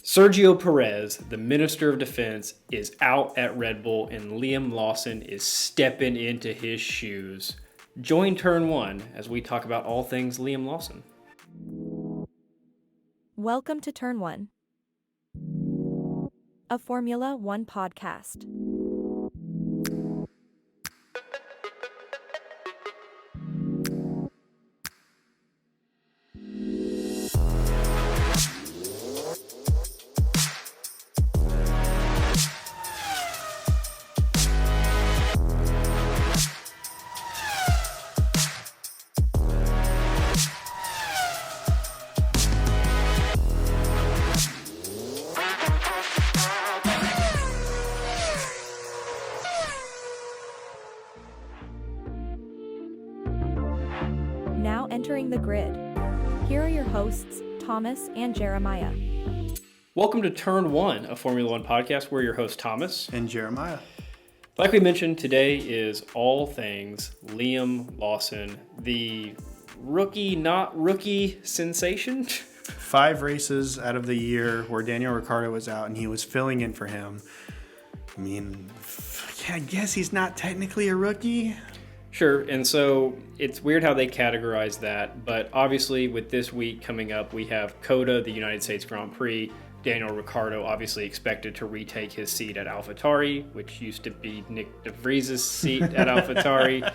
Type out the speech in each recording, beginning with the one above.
Sergio Perez, the Minister of Defense, is out at Red Bull, and Liam Lawson is stepping into his shoes. Join Turn 1 as we talk about all things Liam Lawson. Welcome to Turn 1, a Formula One podcast. Now entering the grid. Here are your hosts, Thomas and Jeremiah. Welcome to Turn 1, a Formula One podcast. We're your host, Thomas. And Jeremiah. Like we mentioned, today is all things Liam Lawson, the rookie, not rookie sensation. 5 races out of the year where Daniel Ricciardo was out and he was filling in for him. I mean, I guess he's not technically a rookie. Sure, and so it's weird how they categorize that, but obviously with this week coming up, we have COTA, the United States Grand Prix. Daniel Ricciardo obviously expected to retake his seat at AlphaTauri, which used to be Nick De Vries' seat at AlphaTauri.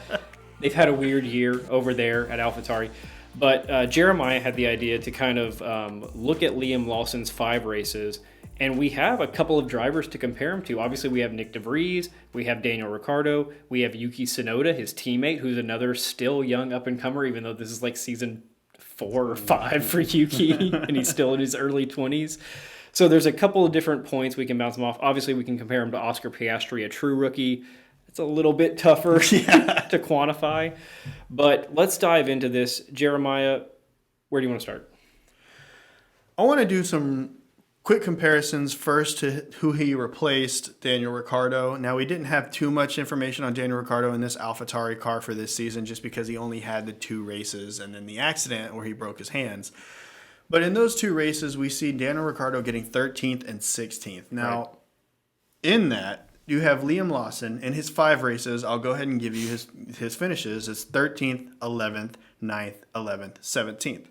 They've had a weird year over there at AlphaTauri. But Jeremiah had the idea to kind of look at Liam Lawson's 5 races, and we have a couple of drivers to compare him to. Obviously, we have Nick De Vries, we have Daniel Ricciardo, we have Yuki Tsunoda, his teammate, who's another still young up-and-comer, even though this is like season 4 or 5 for Yuki, and he's still in his early 20s. So there's a couple of different points we can bounce him off. Obviously, we can compare him to Oscar Piastri, a true rookie. It's a little bit tougher to quantify. But let's dive into this. Jeremiah, where do you want to start? I want to do some quick comparisons first to who he replaced, Daniel Ricciardo. Now, we didn't have too much information on Daniel Ricciardo in this AlphaTauri car for this season just because he only had the 2 races and then the accident where he broke his hands. But in those 2 races, we see Daniel Ricciardo getting 13th and 16th. Now, in that, you have Liam Lawson in his 5 races. I'll go ahead and give you his finishes. It's 13th, 11th, 9th, 11th, 17th.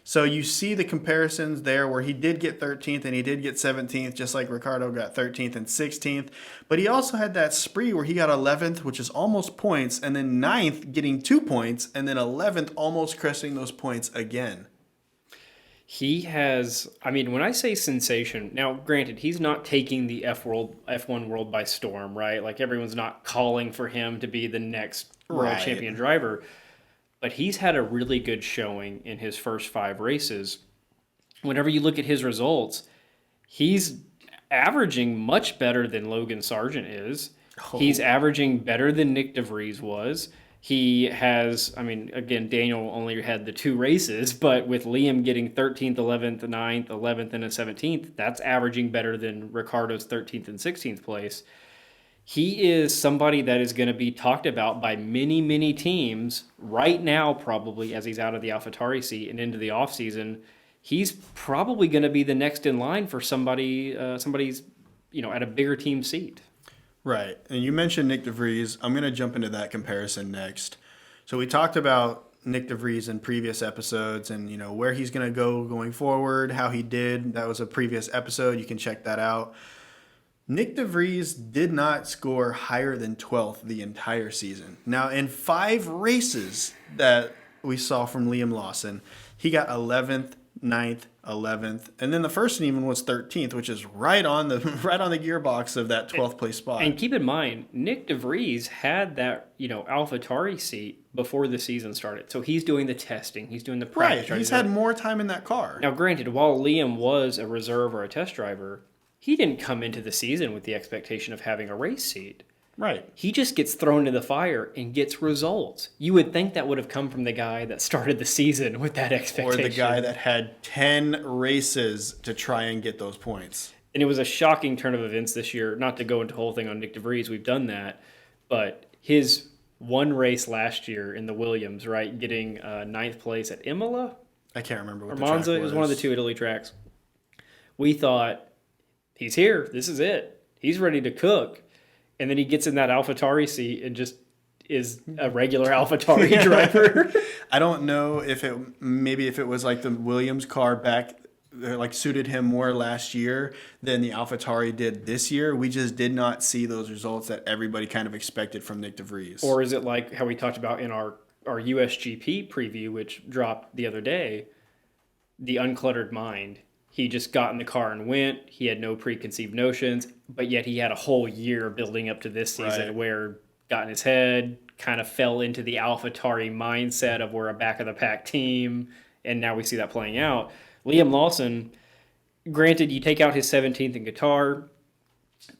So you see the comparisons there where he did get 13th and he did get 17th, just like Ricciardo got 13th and 16th. But he also had that spree where he got 11th, which is almost points, and then 9th getting 2 points, and then 11th almost cresting those points again. He has, I mean, when I say sensation, now granted, he's not taking the F1 world by storm, right? Like everyone's not calling for him to be the next world champion driver, but he's had a really good showing in his first 5 races. Whenever you look at his results, he's averaging much better than Logan Sargeant is. Oh. He's averaging better than Nick De Vries was. He has, I mean, again, Daniel only had the 2 races, but with Liam getting 13th, 11th, 9th, 11th, and a 17th, that's averaging better than Ricciardo's 13th and 16th place. He is somebody that is going to be talked about by many, many teams right now, probably, as he's out of the AlphaTauri seat and into the offseason. He's probably going to be the next in line for somebody's, at a bigger team seat. Right. And you mentioned Nick De Vries. I'm going to jump into that comparison next. So we talked about Nick De Vries in previous episodes and, where he's going to go going forward, how he did. That was a previous episode. You can check that out. Nick De Vries did not score higher than 12th the entire season. Now, in 5 races that we saw from Liam Lawson, he got 11th, 9th, 11th, and then the first one even was 13th, which is right on the gearbox of that 12th place spot. And keep in mind, Nick De Vries had that AlphaTauri seat before the season started, so he's doing the testing, he's doing the practice. Right, he's had more time in that car. Now, granted, while Liam was a reserve or a test driver, he didn't come into the season with the expectation of having a race seat. Right. He just gets thrown into the fire and gets results. You would think that would have come from the guy that started the season with that expectation. Or the guy that had 10 races to try and get those points. And it was a shocking turn of events this year. Not to go into the whole thing on Nick De Vries, we've done that. But his one race last year in the Williams, right, getting 9th place at Imola? I can't remember what or the Monza. track was. It was one of the 2 Italy tracks. we thought, he's here. This is it. He's ready to cook. And then he gets in that AlphaTauri seat and just is a regular AlphaTauri driver. I don't know if it was like the Williams car back, like suited him more last year than the AlphaTauri did this year. We just did not see those results that everybody kind of expected from Nick De Vries. Or is it like how we talked about in our USGP preview, which dropped the other day, the uncluttered mind? He just got in the car and went. He had no preconceived notions, but yet he had a whole year building up to this season where got in his head, kind of fell into the AlphaTauri mindset of we're a back-of-the-pack team, and now we see that playing out. Liam Lawson, granted, you take out his 17th in Qatar,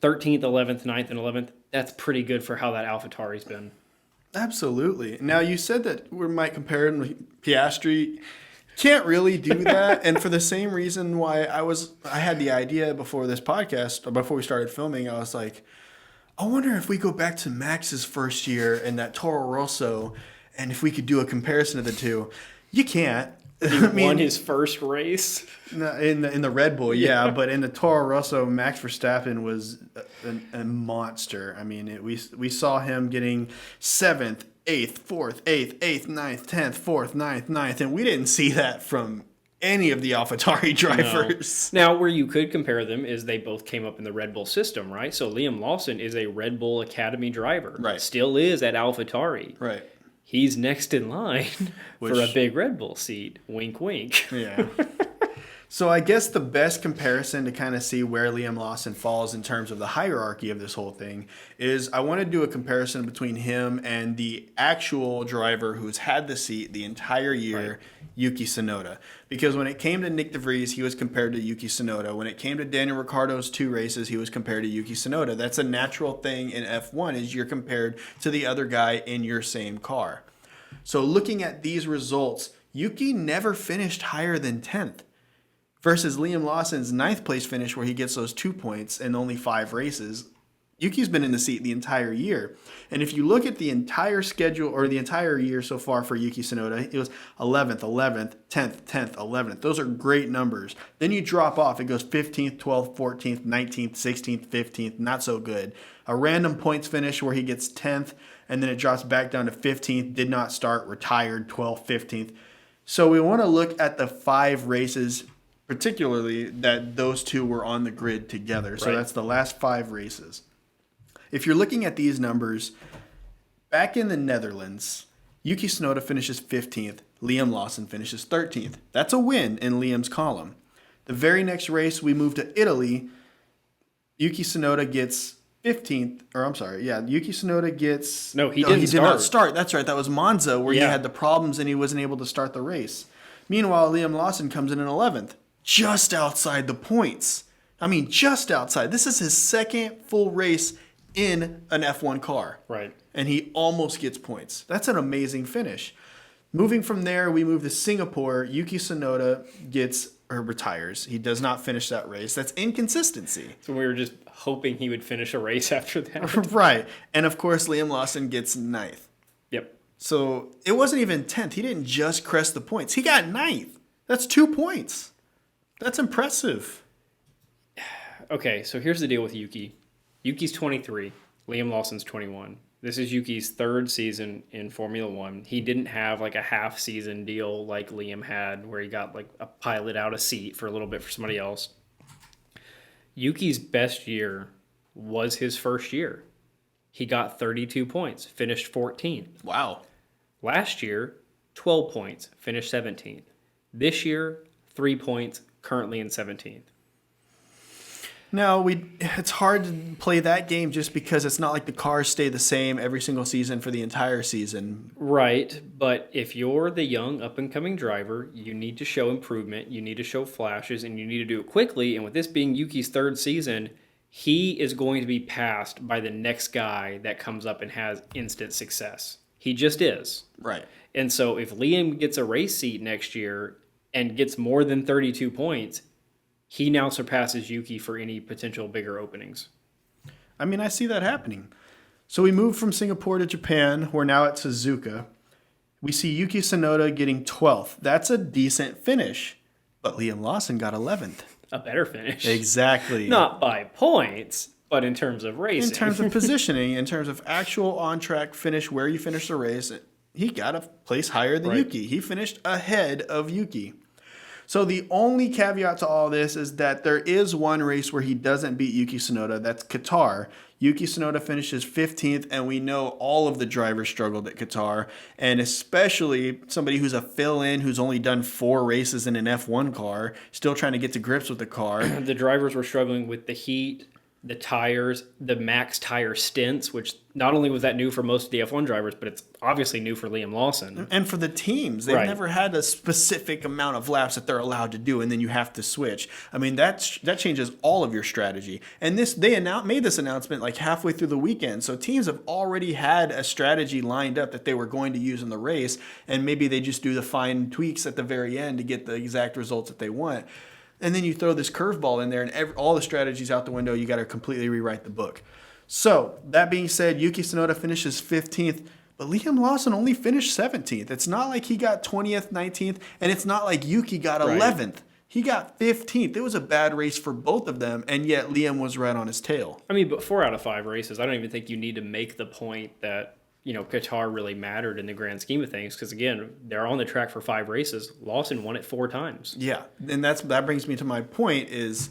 13th, 11th, 9th, and 11th. That's pretty good for how that AlphaTauri's been. Absolutely. Now, you said that we might compare him to Piastri. Can't really do that. And for the same reason why I had the idea before this podcast, or before we started filming, I was like, I wonder if we go back to Max's first year in that Toro Rosso, and if we could do a comparison of the two. You can't. He won his first race in the Red Bull, yeah, but in the Toro Rosso, Max Verstappen was a monster. I mean, we saw him getting 7th, 8th, 4th, 8th, 8th, 9th, 10th, 4th, 9th, 9th, and we didn't see that from any of the AlphaTauri drivers. No. Now, where you could compare them is they both came up in the Red Bull system, right? So Liam Lawson is a Red Bull Academy driver. Right. Still is at AlphaTauri. Right. He's next in line for a big Red Bull seat. Wink, wink. Yeah. So I guess the best comparison to kind of see where Liam Lawson falls in terms of the hierarchy of this whole thing is I want to do a comparison between him and the actual driver who's had the seat the entire year, Yuki Tsunoda. Because when it came to Nick De Vries, he was compared to Yuki Tsunoda. When it came to Daniel Ricciardo's 2 races, he was compared to Yuki Tsunoda. That's a natural thing in F1 is you're compared to the other guy in your same car. So looking at these results, Yuki never finished higher than 10th. Versus Liam Lawson's 9th place finish where he gets those 2 points in only 5 races. Yuki's been in the seat the entire year. And if you look at the entire schedule or the entire year so far for Yuki Tsunoda, it was 11th, 11th, 10th, 10th, 11th. Those are great numbers. Then you drop off. It goes 15th, 12th, 14th, 19th, 16th, 15th. Not so good. A random points finish where he gets 10th and then it drops back down to 15th. Did not start, retired, 12th, 15th. So we want to look at the 5 races particularly that those two were on the grid together. So that's the last 5 races. If you're looking at these numbers, back in the Netherlands, Yuki Tsunoda finishes 15th. Liam Lawson finishes 13th. That's a win in Liam's column. The very next race, we move to Italy. Yuki Tsunoda gets 15th. Yuki Tsunoda gets... No, he did not start. That's right. That was Monza where he had the problems and he wasn't able to start the race. Meanwhile, Liam Lawson comes in 11th. Just outside the points. I mean, just outside. This is his second full race in an F1 car. Right. And he almost gets points. That's an amazing finish. Moving from there, we move to Singapore. Yuki Tsunoda retires. He does not finish that race. That's inconsistency. So we were just hoping he would finish a race after that. Right. And of course, Liam Lawson gets 9th. Yep. So it wasn't even 10th. He didn't just crest the points. He got 9th. That's 2 points. That's impressive. Okay, so here's the deal with Yuki. Yuki's 23. Liam Lawson's 21. This is Yuki's 3rd season in Formula One. He didn't have like a half season deal like Liam had where he got like a pilot out a seat for a little bit for somebody else. Yuki's best year was his first year. He got 32 points, finished 14th. Wow. Last year, 12 points, finished 17th. This year, 3 points, currently in 17th. No, it's hard to play that game just because it's not like the cars stay the same every single season for the entire season. Right, but if you're the young up-and-coming driver, you need to show improvement, you need to show flashes, and you need to do it quickly. And with this being Yuki's 3rd season, he is going to be passed by the next guy that comes up and has instant success. He just is. Right. And so if Liam gets a race seat next year and gets more than 32 points, he now surpasses Yuki for any potential bigger openings. I mean, I see that happening. So we move from Singapore to Japan. We're now at Suzuka. We see Yuki Tsunoda getting 12th. That's a decent finish. But Liam Lawson got 11th. a better finish. Exactly. Not by points, but in terms of racing. In terms of positioning, in terms of actual on-track finish, where you finish the race, he got a place higher than Yuki. He finished ahead of Yuki. So the only caveat to all this is that there is one race where he doesn't beat Yuki Tsunoda. That's Qatar. Yuki Tsunoda finishes 15th, and we know all of the drivers struggled at Qatar, and especially somebody who's a fill-in who's only done 4 races in an F1 car, still trying to get to grips with the car. The drivers were struggling with the heat, the tires, the max tire stints, which not only was that new for most of the F1 drivers, but it's obviously new for Liam Lawson. And for the teams, they've Right. never had a specific amount of laps that they're allowed to do, and then you have to switch. I mean, that changes all of your strategy. And they made this announcement like halfway through the weekend, so teams have already had a strategy lined up that they were going to use in the race, and maybe they just do the fine tweaks at the very end to get the exact results that they want. And then you throw this curveball in there, and all the strategies out the window. You got to completely rewrite the book. So that being said, Yuki Tsunoda finishes 15th, but Liam Lawson only finished 17th. It's not like he got 20th, 19th, and it's not like Yuki got 11th. He got 15th. It was a bad race for both of them, and yet Liam was right on his tail. I mean, but 4 out of 5 races, I don't even think you need to make the point that, Qatar really mattered in the grand scheme of things, because again, they're on the track for 5 races. Lawson won it 4 times. Yeah, and that brings me to my point is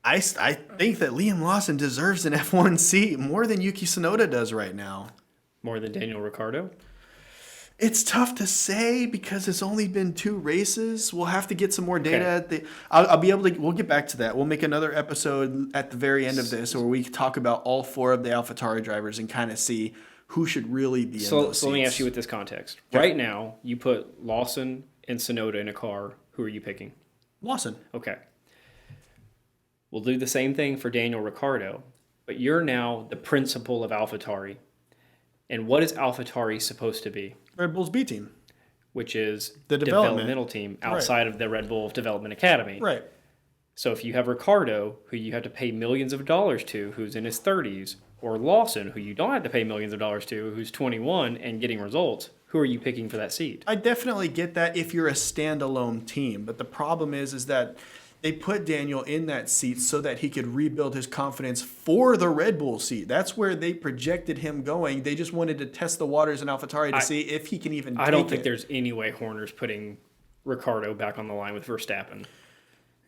I think that Liam Lawson deserves an F1 seat more than Yuki Tsunoda does right now. More than Daniel Ricciardo? It's tough to say because it's only been 2 races. We'll have to get some more data. Okay. I'll be able to. We'll get back to that. We'll make another episode at the very end of this where we talk about all 4 of the AlphaTauri drivers and kind of see who should really be in those So let me seats. ask you with this context. Okay. Right now, you put Lawson and Tsunoda in a car. Who are you picking? Lawson. Okay. We'll do the same thing for Daniel Ricciardo, but you're now the principal of AlphaTauri. And what is AlphaTauri supposed to be? Red Bull's B team. Which is The developmental team outside of the Red Bull Development Academy. Right. So if you have Ricciardo, who you have to pay millions of dollars to, who's in his 30s, or Lawson, who you don't have to pay millions of dollars to, who's 21 and getting results, who are you picking for that seat? I definitely get that if you're a standalone team, but the problem is that they put Daniel in that seat so that he could rebuild his confidence for the Red Bull seat. That's where they projected him going. They just wanted to test the waters in AlphaTauri to see if he can even I don't take think it. there's any way Horner's putting Ricciardo back on the line with Verstappen.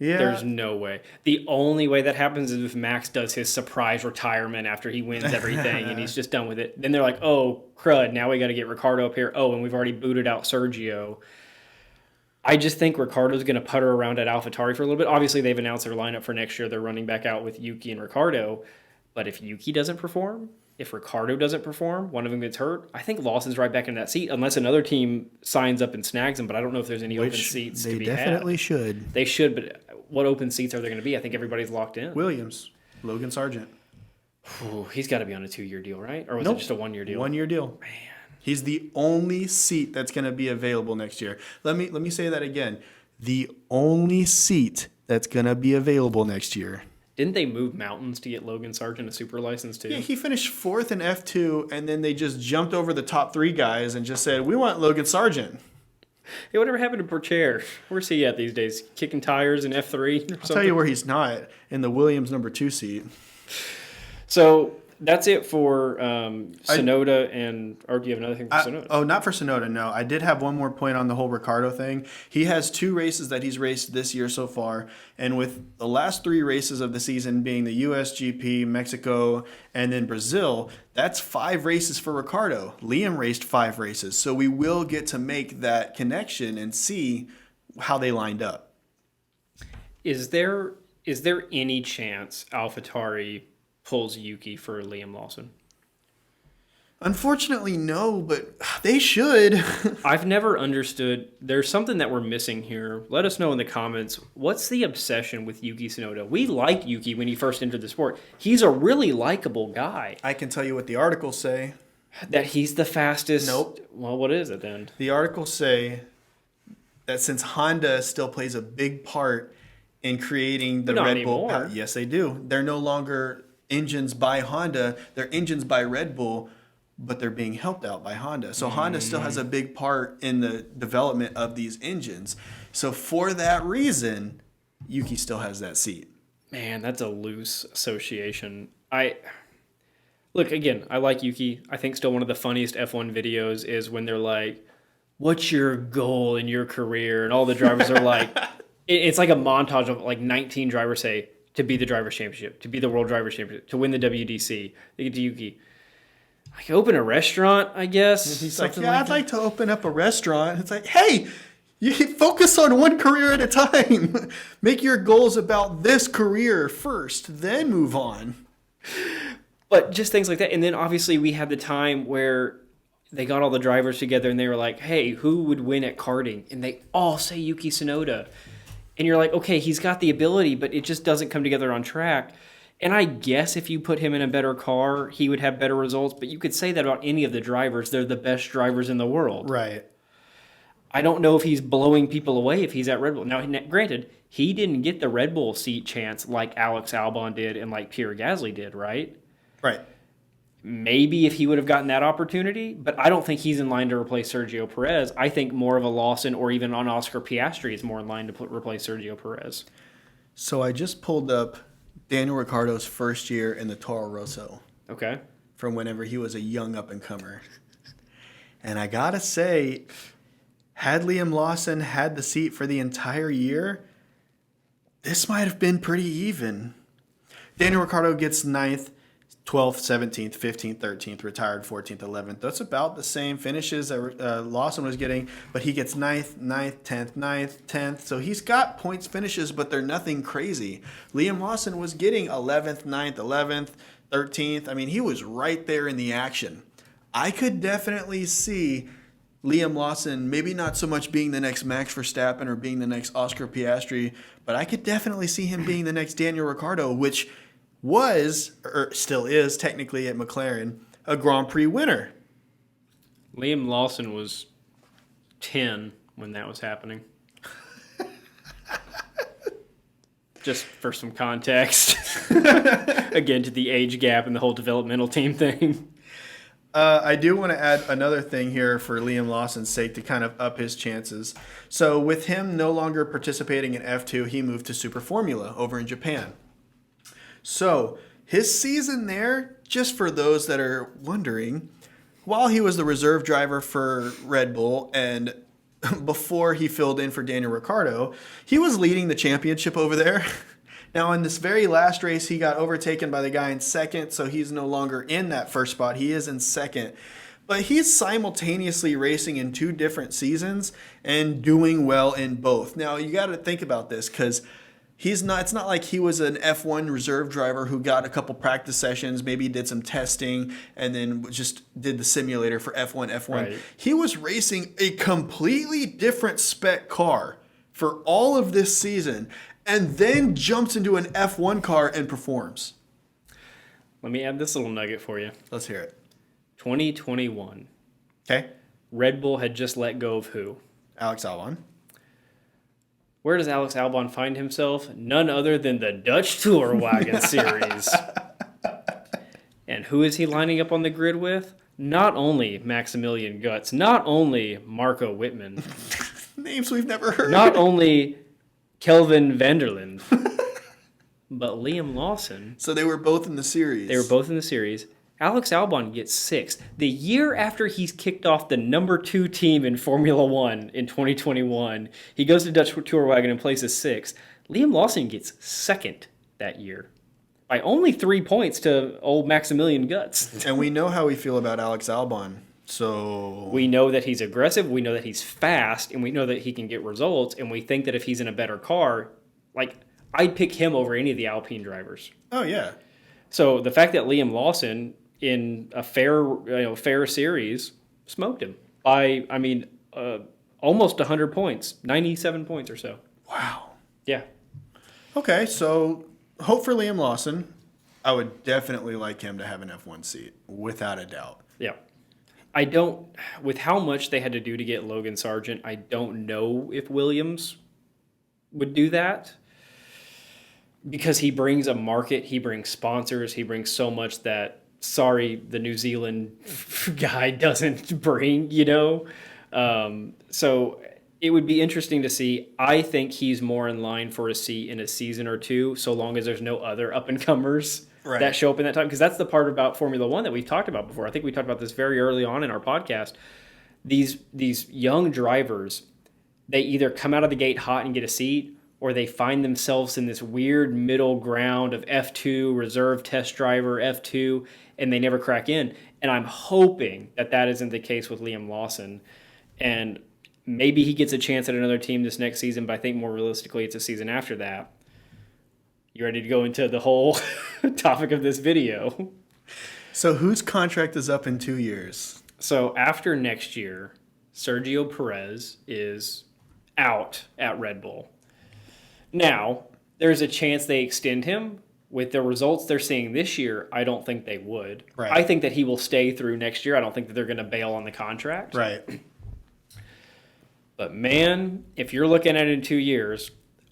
Yeah. There's no way. The only way that happens is if Max does his surprise retirement after he wins everything and he's just done with it. Then they're like, oh, crud, now we got to get Ricciardo up here. Oh, and we've already booted out Sergio. I just think Ricciardo's going to putter around at AlphaTauri for a little bit. Obviously, they've announced their lineup for next year. They're running back out with Yuki and Ricciardo. But if Yuki doesn't perform, if Ricciardo doesn't perform, one of them gets hurt, I think Lawson's right back in that seat unless another team signs up and snags him. But I don't know if there's any open seats to be had. They definitely should. They should, but what open seats are there going to be? I think everybody's locked in. Williams, Logan Sargeant. Ooh, he's got to be on a 2-year deal, right? Or was Nope. it just a 1-year deal? 1-year deal. Man. He's the only seat that's going to be available next year. Let me say that again. The only seat that's going to be available next year. Didn't they move mountains to get Logan Sargeant a super license too? Yeah, he finished 4th in F2, and then they just jumped over the top 3 guys and just said, we want Logan Sargeant. Hey, whatever happened to Perez? Where's he at these days? Kicking tires in F3 or something? I'll tell you where he's not, in the Williams number 2 seat. So that's it for Tsunoda or do you have another thing for Tsunoda? Not for Tsunoda, no. I did have one more point on the whole Ricciardo thing. He has 2 races that he's raced this year so far, and with the last 3 races of the season being the USGP, Mexico, and then Brazil, that's 5 races for Ricciardo. Liam raced 5 races, so we will get to make that connection and see how they lined up. Is there any chance AlphaTauri pulls Yuki for Liam Lawson? Unfortunately, no, but they should. I've never understood. There's something that we're missing here. Let us know in the comments. What's the obsession with Yuki Tsunoda? We liked Yuki when he first entered the sport. He's a really likable guy. I can tell you what the articles say. That he's the fastest. Nope. Well, what is it then? The articles say that since Honda still plays a big part in creating the Not Red Bull, anymore. yes, they do. They're no longer engines by Honda; they're engines by Red Bull, but they're being helped out by Honda. So Honda still has a big part in the development of these engines. So for that reason, Yuki still has that seat. Man, that's a loose association. Look, again, I like Yuki. I think still one of the funniest F1 videos is when they're like, what's your goal in your career? And all the drivers are like, it's like a montage of like 19 drivers say, to be the Drivers' Championship, to be the World Drivers' Championship, to win the WDC. They get to Yuki. I can open a restaurant, I guess. He's like, yeah, I'd like to open up a restaurant. It's like, hey, you focus on one career at a time. Make your goals about this career first, then move on. But just things like that. And then obviously we had the time where they got all the drivers together and they were like, hey, who would win at karting? And they all say Yuki Tsunoda. And you're like, okay, he's got the ability, but it just doesn't come together on track. And I guess if you put him in a better car, he would have better results. But you could say that about any of the drivers. They're the best drivers in the world. Right. I don't know if he's blowing people away if he's at Red Bull. Now, granted, he didn't get the Red Bull seat chance like Alex Albon did and like Pierre Gasly did, right? Right. Maybe if he would have gotten that opportunity, but I don't think he's in line to replace Sergio Perez. I think more of a Lawson or even on Oscar Piastri is more in line to replace Sergio Perez. So I just pulled up Daniel Ricciardo's first year in the Toro Rosso. Okay. From whenever he was a young up-and-comer. And I gotta say, had Liam Lawson had the seat for the entire year, this might have been pretty even. Daniel Ricciardo gets 9th, 12th, 17th, 15th, 13th, retired 14th, 11th. That's about the same finishes that Lawson was getting, but he gets 9th, 10th, 10th. So he's got points finishes, but they're nothing crazy. Liam Lawson was getting 11th, 11th, 13th. I mean, he was right there in the action. I could definitely see Liam Lawson maybe not so much being the next Max Verstappen or being the next Oscar Piastri, but I could definitely see him being the next Daniel Ricciardo, which was, or still is technically at McLaren, a Grand Prix winner. Liam Lawson was 10 when that was happening. Just for some context. Again, to the age gap and the whole developmental team thing. I do want to add another thing here for Liam Lawson's sake to kind of up his chances. So with him no longer participating in F2, he moved to Super Formula over in Japan. So his season there, just for those that are wondering, while he was the reserve driver for Red Bull and before he filled in for Daniel Ricciardo, he was leading the championship over there. Now, in this very last race, he got overtaken by the guy in second, so he's no longer in that first spot. He is in second. But he's simultaneously racing in 2 different seasons and doing well in both. Now, you got to think about this because it's not like he was an F1 reserve driver who got a couple practice sessions, maybe did some testing, and then just did the simulator for F1. Right. He was racing a completely different spec car for all of this season and then jumps into an F1 car and performs. Let me add this little nugget for you. Let's hear it. 2021. Okay. Red Bull had just let go of who? Alex Albon. Where does Alex Albon find himself? None other than the Dutch Tour Wagon Series. And who is he lining up on the grid with? Not only Maximilian Guts, not only Marco Whitman, Names we've never heard. not only Kelvin Vanderlinde, but Liam Lawson. So they were both in the series. They were both in the series. Alex Albon gets 6th. The year after he's kicked off the number 2 team in Formula 1 in 2021, he goes to Dutch Tour Wagon and places 6th. Liam Lawson gets 2nd that year by only 3 points to old Maximilian Guts. And we know how we feel about Alex Albon. So We know that he's aggressive, we know that he's fast, and we know that he can get results, and we think that if he's in a better car, like, I'd pick him over any of the Alpine drivers. Oh, yeah. So the fact that Liam Lawson in a fair series smoked him by, almost 100 points, 97 points or so. Wow. Yeah. Okay, so hope for Liam Lawson. I would definitely like him to have an F1 seat, without a doubt. Yeah. With how much they had to do to get Logan Sargeant, I don't know if Williams would do that. Because he brings a market, he brings sponsors, he brings so much that, the New Zealand guy doesn't bring, So It would be interesting to see. I think he's more in line for a seat in a season or two, so long as there's no other up-and-comers that show up in that time. Because that's the part about Formula One that we've talked about before. I think we talked about this very early on in our podcast. These young drivers, they either come out of the gate hot and get a seat, or they find themselves in this weird middle ground of F2, reserve test driver, F2, and they never crack in. And I'm hoping that isn't the case with Liam Lawson. And maybe he gets a chance at another team this next season, but I think more realistically it's a season after that. You ready to go into the whole topic of this video? So whose contract is up in 2 years? So after next year, Sergio Perez is out at Red Bull. Now, there's a chance they extend him. With the results they're seeing this year, I don't think they would. Right. I think that he will stay through next year. I don't think that they're going to bail on the contract. Right. But man, if you're looking at it in 2 years,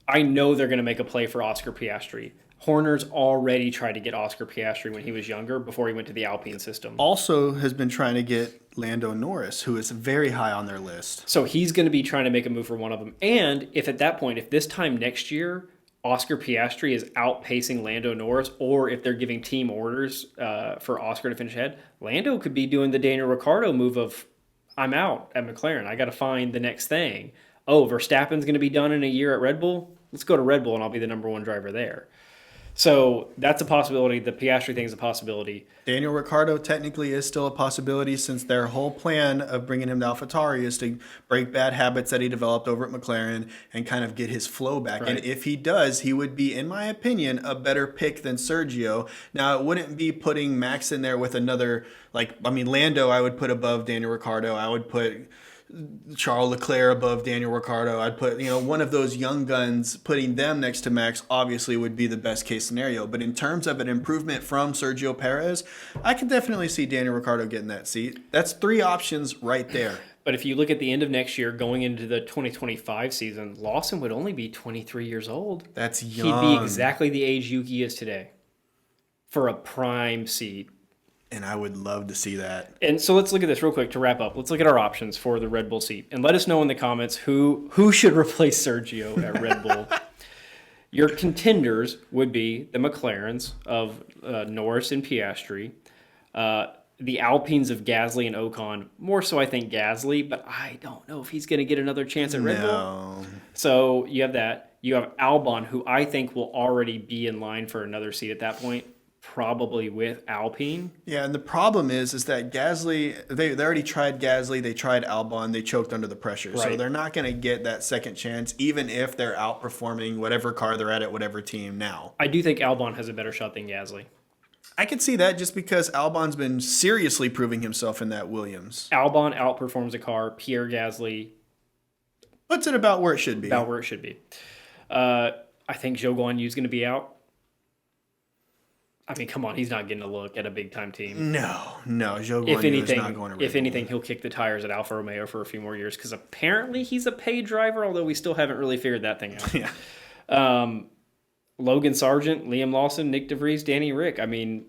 I know they're going to make a play for Oscar Piastri. Horner's already tried to get Oscar Piastri when he was younger, before he went to the Alpine system. Also has been trying to get Lando Norris, who is very high on their list. So he's going to be trying to make a move for one of them. And if at that point, if this time next year, Oscar Piastri is outpacing Lando Norris, or if they're giving team orders for Oscar to finish ahead, Lando could be doing the Daniel Ricciardo move of, I'm out at McLaren. I got to find the next thing. Oh, Verstappen's going to be done in a year at Red Bull? Let's go to Red Bull and I'll be the number one driver there. So that's a possibility. The Piastri thing is a possibility. Daniel Ricciardo technically is still a possibility, since their whole plan of bringing him to AlphaTauri is to break bad habits that he developed over at McLaren and kind of get his flow back. Right. And if he does, he would be, in my opinion, a better pick than Sergio. Now, it wouldn't be putting Max in there with another, Lando I would put above Daniel Ricciardo. I would put Charles Leclerc above Daniel Ricciardo. I'd put, one of those young guns, putting them next to Max obviously would be the best case scenario. But in terms of an improvement from Sergio Perez, I can definitely see Daniel Ricciardo getting that seat. That's 3 options right there. But if you look at the end of next year, going into the 2025 season, Lawson would only be 23 years old. That's young. He'd be exactly the age Yuki is today for a prime seat. And I would love to see that. And so let's look at this real quick to wrap up. Let's look at our options for the Red Bull seat. And let us know in the comments who should replace Sergio at Red Bull. Your contenders would be the McLarens of Norris and Piastri. The Alpines of Gasly and Ocon. More so, I think, Gasly. But I don't know if he's going to get another chance at Red Bull. So you have that. You have Albon, who I think will already be in line for another seat at that point. Probably with Alpine. Yeah, and the problem is that Gasly, they already tried Gasly, they tried Albon, they choked under the pressure. Right. So they're not going to get that second chance, even if they're outperforming whatever car they're at whatever team now. I do think Albon has a better shot than Gasly. I can see that just because Albon's been seriously proving himself in that Williams. Albon outperforms a car. Pierre Gasly puts it about where it should be. About where it should be. I think Zhou Guanyu is going to be out. I mean, come on, he's not getting a look at a big-time team. No, Zhou Guanyu is not going to Red If anything, he'll kick the tires at Alfa Romeo for a few more years, because apparently he's a paid driver, although we still haven't really figured that thing out. Yeah. Logan Sargeant, Liam Lawson, Nick De Vries, Danny Rick. I mean,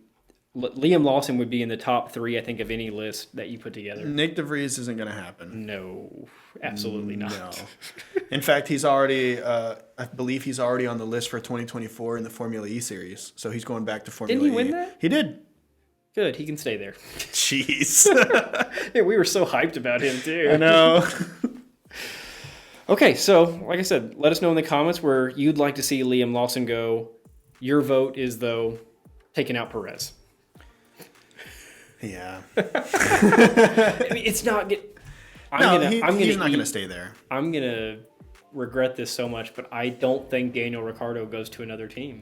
Liam Lawson would be in the top 3, I think, of any list that you put together. Nick De Vries isn't going to happen. No, absolutely not. No. In fact, he's already, I believe he's already on the list for 2024 in the Formula E series. So he's going back to Formula E. Didn't he win that? He did. Good, he can stay there. Jeez. Yeah, we were so hyped about him, too. I know. Okay, so, like I said, let us know in the comments where you'd like to see Liam Lawson go. Your vote is, though, taking out Perez. Yeah. I mean, it's not good. He's not going to stay there. I'm going to regret this so much, but I don't think Daniel Ricciardo goes to another team.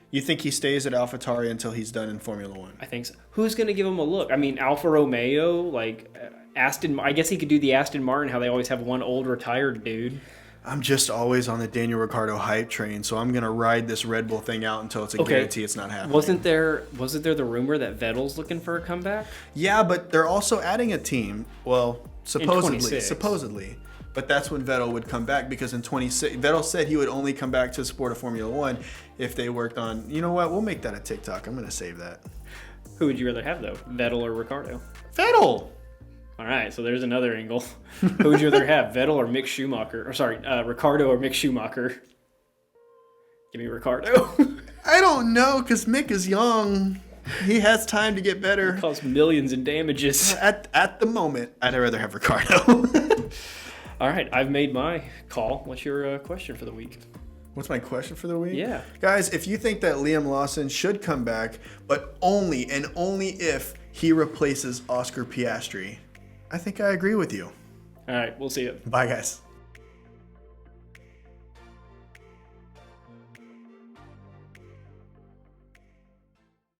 You think he stays at AlphaTauri until he's done in Formula One? I think so. Who's going to give him a look? I mean, Alfa Romeo, like Aston. I guess he could do the Aston Martin, how they always have one old retired dude. I'm just always on the Daniel Ricciardo hype train, so I'm going to ride this Red Bull thing out until it's a guarantee it's not happening. Wasn't there the rumor that Vettel's looking for a comeback? Yeah, but they're also adding a team. Well, supposedly. But that's when Vettel would come back, because in 26, Vettel said he would only come back to the sport of Formula One if they worked on, you know what, we'll make that a TikTok. I'm going to save that. Who would you rather have, though? Vettel or Ricciardo? Vettel! All right, so there's another angle. Who would you rather have, Vettel or Mick Schumacher? Or sorry, Ricciardo or Mick Schumacher? Give me Ricciardo. I don't know, because Mick is young. He has time to get better. Costs millions in damages. At the moment, I'd rather have Ricciardo. All right, I've made my call. What's your question for the week? What's my question for the week? Yeah. Guys, if you think that Liam Lawson should come back, but only and only if he replaces Oscar Piastri, I think I agree with you. All right, we'll see you. Bye, guys.